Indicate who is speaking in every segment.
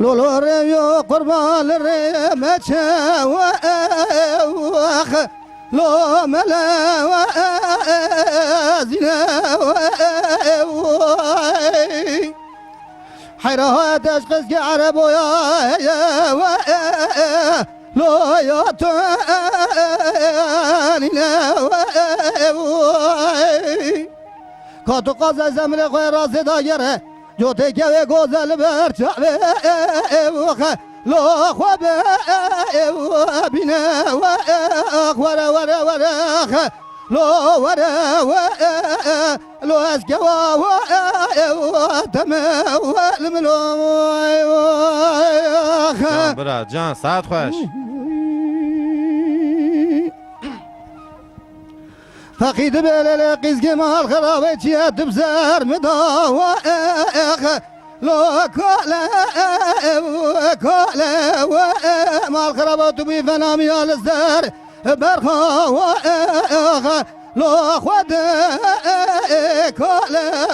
Speaker 1: لولو ريو قربان الريمة وخ لو ملا وزنا حيرها تشخص كعرب ويا لو يطاني كاتو قاز زمر خوي راس دايره جوتي كوي غوزل برچا لو خواب بنا ورا ورا ورا لو ورا لو اسكوا تما والملو
Speaker 2: برا جان ساعت خوش
Speaker 1: فقيد بلال قيز جمال خرابي تيا دبزار مداوخ لو كولا كولا مال خرابات بفنامي على الزار برخاوخ لو خود كولا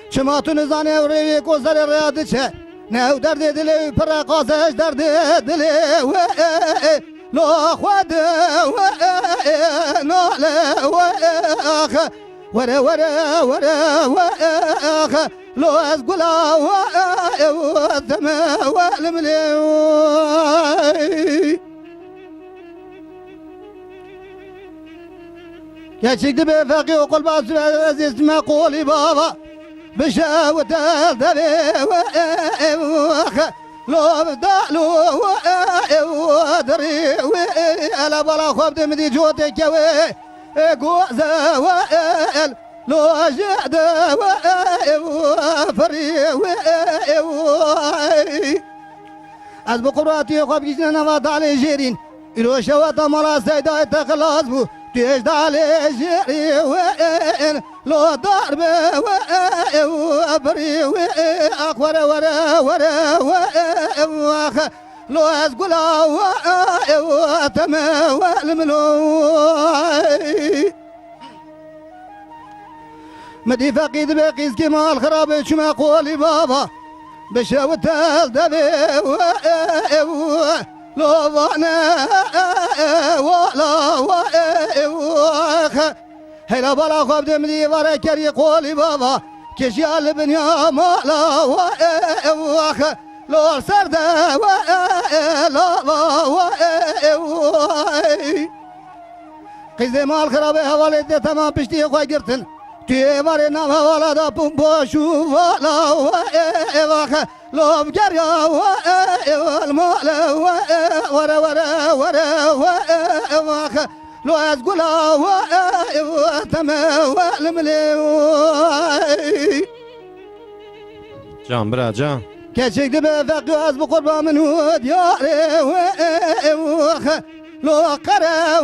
Speaker 1: شماتو نزاني وريوي كوزر رياضي ناو درد دلي برا قاسش درد دلي لو خود نولا واخ ورا ورا ورا واخ لو اسقلا وثما والملي يا شيخ بفقي وقل باس عزيز ما قولي بابا بشاوة الدبي واخ لو بدالو ودري على بلا خوب دمدي جوتك وي غوزا وال لو جاد فري از بقراتي خوب جنا نواد على جيرين إلو شوات مرا سيدا تخلاص بو تيجد على جيرين لو ضرب وفري أخور ورا ورا واخ لو أسقلا وتما والملو مدي فقيد بقيس كما الخراب شما قولي بابا بشاوت الدبي لو ظنا ولا واخ هلا بلا خوب دمدي ورا كري قولي بابا كشيال بنيا مالا واخ لو سرد لا قيزي مال خرابي حوالي دي تمام بشتي خوي قرتن تي ماري نام حوالا دا بوشو ولا واخ لو بجريا والمال ورا ورا ورا واخ لو أسقلا وتما والملي
Speaker 2: جان برا جان
Speaker 1: كشك دبا فقو از بقربا من ود ياري وخ لو قرا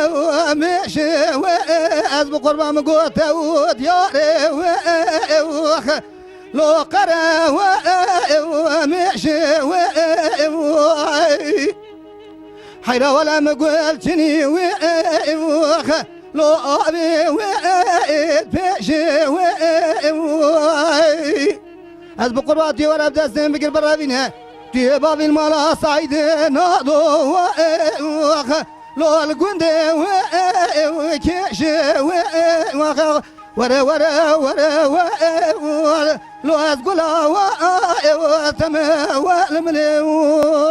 Speaker 1: ومشي از بقربا من قوت ود ياري وخ لو قرا ومشي حيرة ولا مقول تني وخ لو أبي بيشي از بقرباتي ورا بدستن بقر برابينها تي بابي المالا صعيد ناضو وخ لو القندي وكيشي وخ ورا ورا ورا لو أسقلا وتما والمليون